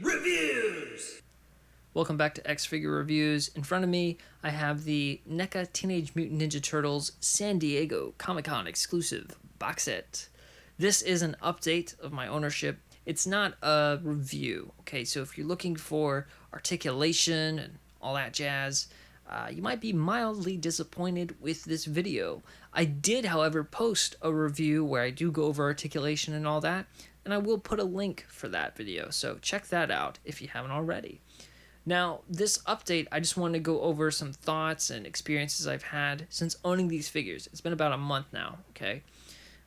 Reviews! Welcome back to X-Figure Reviews. In front of me, I have the NECA Teenage Mutant Ninja Turtles San Diego Comic-Con exclusive box set. This is an update of my ownership. It's not a review, okay? So if you're looking for articulation and all that jazz, you might be mildly disappointed with this video. I did, however, post a review where I do go over articulation and all that, and I will put a link for that video, so check that out if you haven't already. Now, this update, I just wanted to go over some thoughts and experiences I've had since owning these figures. It's been about a month now, okay?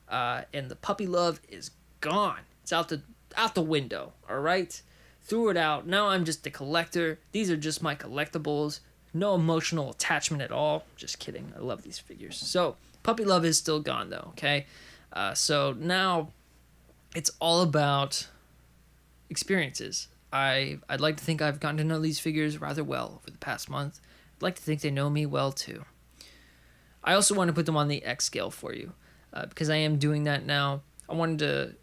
And the puppy love is gone. It's out the window, all right? Threw it out. Now I'm just a collector. These are just my collectibles. No emotional attachment at all. Just kidding. I love these figures. So, puppy love is still gone, though, okay? So now it's all about experiences. I'd like to think I've gotten to know these figures rather well over the past month. I'd like to think they know me well, too. I also want to put them on the X scale for you, because I am doing that now. I wanted to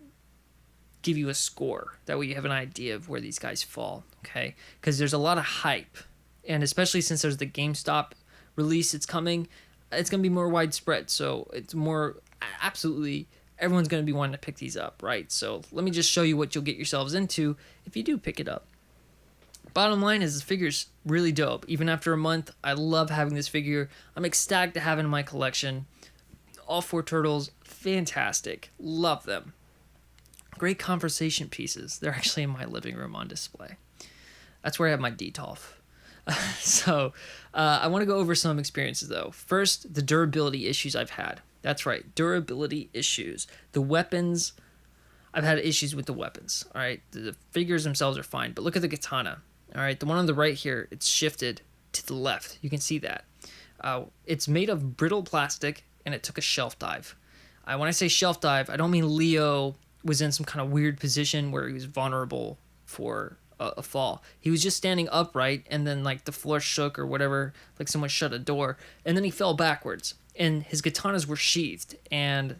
give you a score. That way you have an idea of where these guys fall, okay? Because there's a lot of hype. And especially since there's the GameStop release it's coming, it's going to be more widespread. So it's more, absolutely, everyone's going to be wanting to pick these up, right? So let me just show you what you'll get yourselves into if you do pick it up. Bottom line is this figure's really dope. Even after a month, I love having this figure. I'm ecstatic to have it in my collection. All four turtles, fantastic. Love them. Great conversation pieces. They're actually in my living room on display. That's where I have my Detolf. So I want to go over some experiences, though. First, the durability issues I've had. That's right, durability issues. The weapons, I've had issues with the weapons, all right? The figures themselves are fine, but look at the katana, all right? The one on the right here, it's shifted to the left. You can see that. It's made of brittle plastic, and it took a shelf dive. When I say shelf dive, I don't mean Leo was in some kind of weird position where he was vulnerable for a fall. He was just standing upright, and then like the floor shook or whatever, like someone shut a door, and then he fell backwards, and his katanas were sheathed, and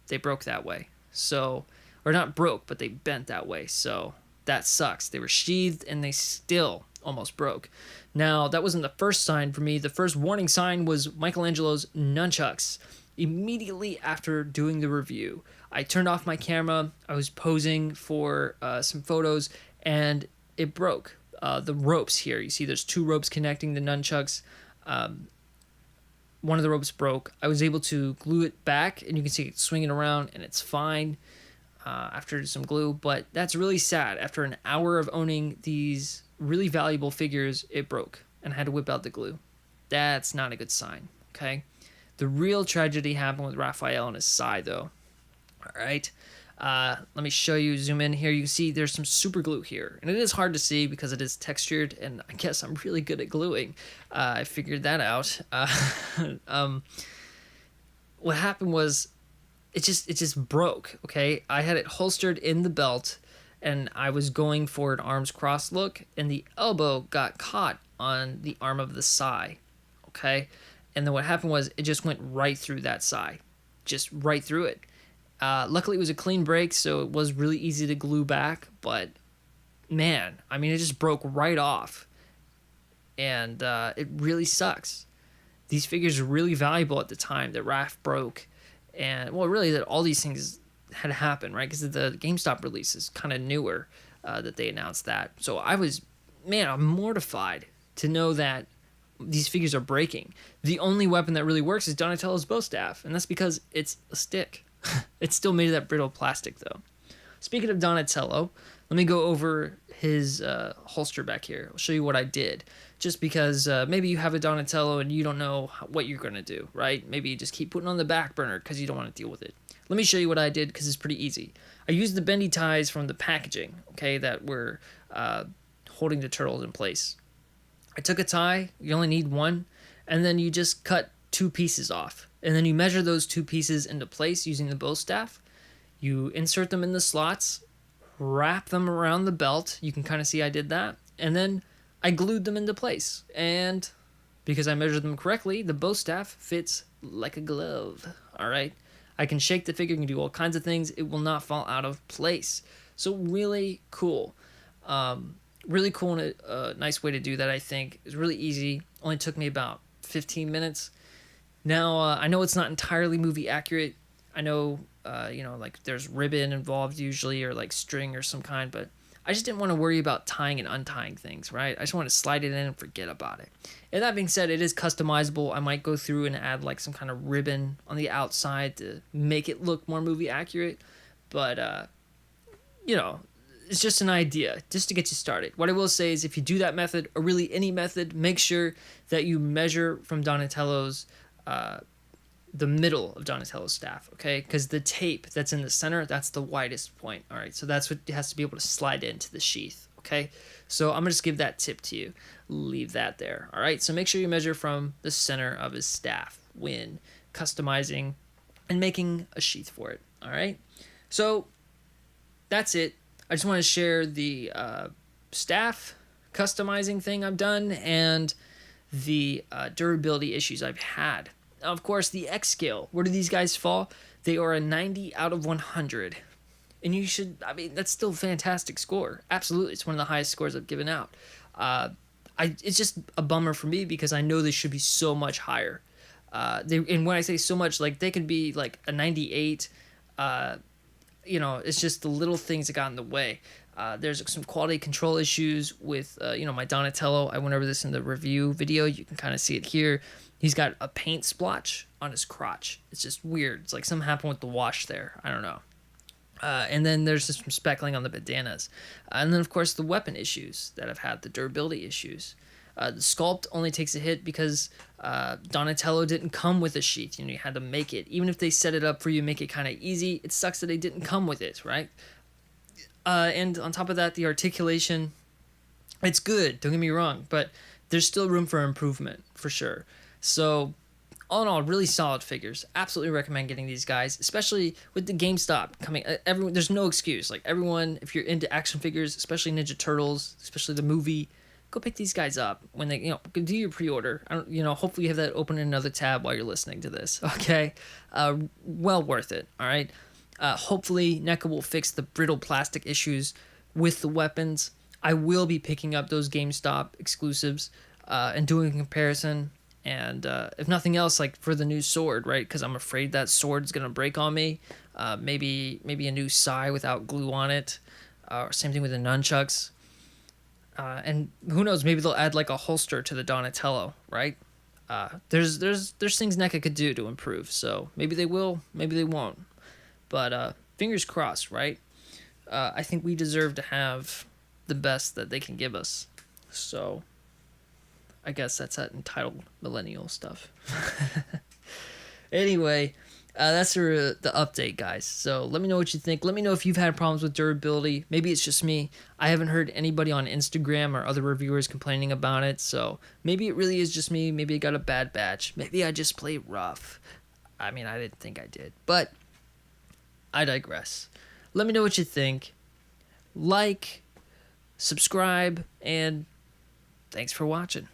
they broke that way. So, or not broke, but they bent that way. So that sucks. They were sheathed, and they still almost broke. Now, that wasn't the first sign for me. The first warning sign was Michelangelo's nunchucks. Immediately after doing the review, I turned off my camera. I was posing for some photos, and it broke. The ropes here, you see there's two ropes connecting the nunchucks. One of the ropes broke. I was able to glue it back, and you can see it swinging around, and it's fine after some glue. But that's really sad. After an hour of owning these really valuable figures, it broke, and I had to whip out the glue. That's not a good sign, okay? The real tragedy happened with Raphael and his Psy, though. All right. Let me show you, zoom in here. You can see there's some super glue here, and it is hard to see because it is textured, and I guess I'm really good at gluing. I figured that out. What happened was it just broke, okay? I had it holstered in the belt, and I was going for an arms crossed look, and the elbow got caught on the arm of the Psy, okay? And then what happened was it just went right through that Psy, just right through it. Luckily, it was a clean break, so it was really easy to glue back. But, man, I mean, it just broke right off. And it really sucks. These figures are really valuable at the time that Raph broke. And, well, really, that all these things had happened, right? Because the GameStop release is kind of newer that they announced that. So I'm mortified to know that these figures are breaking. The only weapon that really works is Donatello's bow staff. And that's because it's a stick. It's still made of that brittle plastic, though. Speaking of Donatello, let me go over his holster back here. I'll show you what I did. Just because maybe you have a Donatello and you don't know what you're going to do, right? Maybe you just keep putting it on the back burner because you don't want to deal with it. Let me show you what I did because it's pretty easy. I used the bendy ties from the packaging, okay, that were holding the turtles in place. I took a tie. You only need one. And then you just cut two pieces off. And then you measure those two pieces into place using the bow staff. You insert them in the slots, wrap them around the belt. You can kind of see I did that. And then I glued them into place. And because I measured them correctly, the bow staff fits like a glove. All right? I can shake the figure, can do all kinds of things. It will not fall out of place. So really cool. Really cool and a nice way to do that, I think. It's really easy. Only took me about 15 minutes. Now, I know it's not entirely movie accurate. I know, like there's ribbon involved usually, or like string or some kind, but I just didn't want to worry about tying and untying things, right? I just want to slide it in and forget about it. And that being said, it is customizable. I might go through and add like some kind of ribbon on the outside to make it look more movie accurate. But, it's just an idea, just to get you started. What I will say is if you do that method, or really any method, make sure that you measure from Donatello's, the middle of Donatello's staff, okay? Because the tape that's in the center, that's the widest point, all right? So that's what has to be able to slide into the sheath, okay? So I'm going to just give that tip to you. Leave that there, all right? So make sure you measure from the center of his staff when customizing and making a sheath for it, all right? So that's it. I just want to share the staff customizing thing I've done and the durability issues I've had. Now, of course, the X scale, where do these guys fall? They are a 90 out of 100. And that's still a fantastic score. Absolutely. It's one of the highest scores I've given out. It's just a bummer for me because I know they should be so much higher. And when I say so much, like they could be like a 98. It's just the little things that got in the way. There's some quality control issues with, my Donatello. I went over this in the review video. You can kind of see it here. He's got a paint splotch on his crotch. It's just weird. It's like something happened with the wash there. I don't know. And then there's just some speckling on the bandanas. And then, of course, the weapon issues that I've had, the durability issues. The sculpt only takes a hit because Donatello didn't come with a sheath. You had to make it. Even if they set it up for you, make it kind of easy, it sucks that they didn't come with it, right? And on top of that, the articulation, it's good, don't get me wrong, but there's still room for improvement, for sure. So, all in all, really solid figures. Absolutely recommend getting these guys, especially with the GameStop coming. Everyone, there's no excuse. Like everyone, if you're into action figures, especially Ninja Turtles, especially the movie, go pick these guys up when they, do your pre-order. Hopefully you have that open in another tab while you're listening to this. Okay, well worth it. All right. Hopefully NECA will fix the brittle plastic issues with the weapons. I will be picking up those GameStop exclusives and doing a comparison. And if nothing else, like for the new sword, right? Because I'm afraid that sword's gonna break on me. Maybe a new sai without glue on it. Or same thing with the nunchucks. And who knows? Maybe they'll add like a holster to the Donatello, right? There's things NECA could do to improve. So maybe they will, maybe they won't. But fingers crossed, right? I think we deserve to have the best that they can give us. So I guess that's that entitled millennial stuff. Anyway, that's the update, guys. So let me know what you think. Let me know if you've had problems with durability. Maybe it's just me. I haven't heard anybody on Instagram or other reviewers complaining about it. So maybe it really is just me. Maybe I got a bad batch. Maybe I just play rough. I mean, I didn't think I did. But I digress. Let me know what you think. Like, subscribe, and thanks for watching.